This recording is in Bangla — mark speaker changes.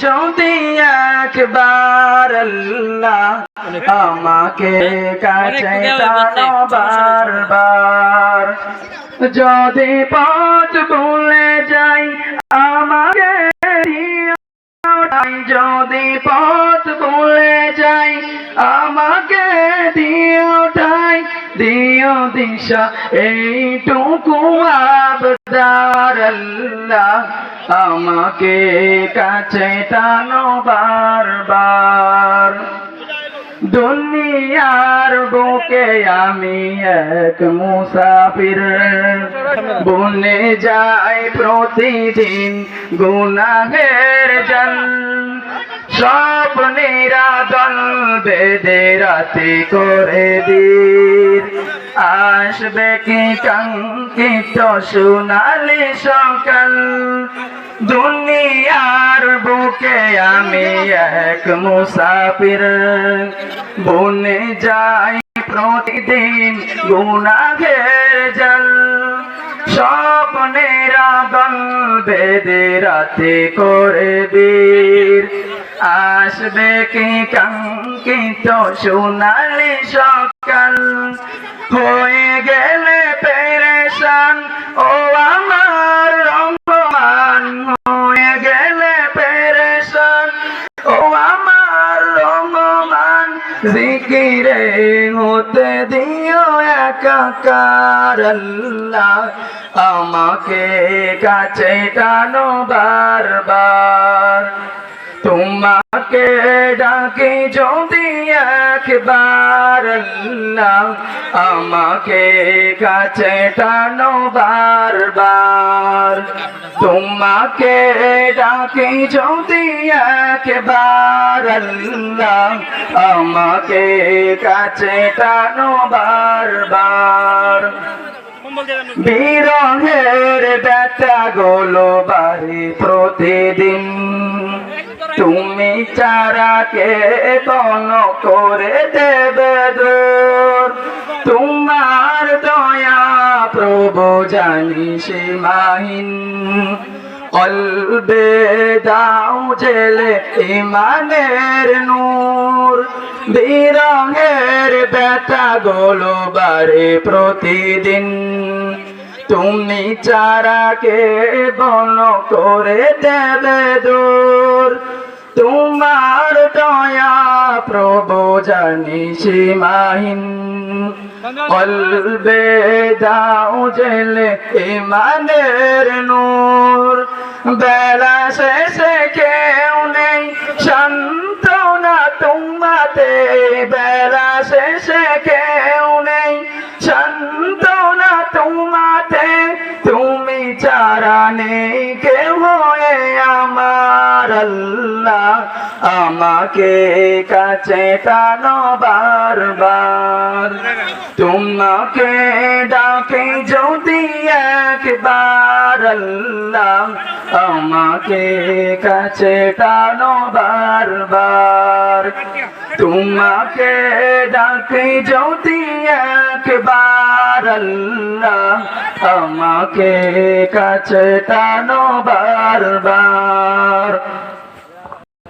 Speaker 1: যদি একবার আল্লাহ আমাকে কাছে টানো বারবার। যদি পথ ভুলে যাই আমাকে দিও ঠাই, যদি পথ ভুলে যাই আমাকে দিও ঠাই, দিও দিশা এইটুকু আবদার আল্লাহ আমাকে কাছে টানো বারবার। দুনিয়ার বুকে আমি এক মুসাফির, বনে যাই প্রতিদিন গুনাহের জাল। স্বপ্নেরা দল বেঁধে রাতে করে বীর, আসবে কি কাঙ্ক্ষিত সোনালি সকাল। দুনিয়ার বুকে আমি এক মুসাফির, বনে যাই প্রতিদিন গুনাহের জাল। স্বপ্নেরা দল বেঁধে রাতে করে বীর, আসবে কি কাঙ্ক্ষিত সোনালি সকাল। হয়ে গেলে পেরেশান ও আমার রহমান, হয়ে গেলে পেরেশান ও আমার রহমান। জিকিরে হতে দিও একাকার আল্লাহ আমাকে কাছে টানো বারবার। তোমাকে ডাকি যদি একবার আল্লাহ আমাকে কাছে টানো বারবার। তোমাকে ডাকি যদি একবার আল্লাহ আমাকে কাছে টানো বারবার। বিরহের ব্যথা গুলো বাড়ি প্রতিদিন, তুমি চারাকে বন করে দেবে দূর। তোমার দয়া প্রভু জানি সীমাহীন, কলবে দাও জেলে ইমানের নূর। বিরহের ব্যথা গুলো বাড়ে প্রতিদিন, তুমি চারাকে বন করে দেবে দূর। তোমার দয়া প্রভু জানি সীমাহীন, কলবে দাও জেলে ইমানের নূর। বেলা শেষে কেউ নেই সান্ত্বনা তোমাতে, বেলা শেষে কেউ নেই সান্ত্বনা তোমাতে। তুমি ছাড়া নেই কেউ আমার আল্লাহ আমাকে কাছে টানো বারবার। তোমাকে ডাকে যদি একবার আল্লাহ আমাকে কাছে টানো বারবার। তোমাকে ডাকে যদি একবার আল্লাহ আমাকে কাছে টানো বারবার।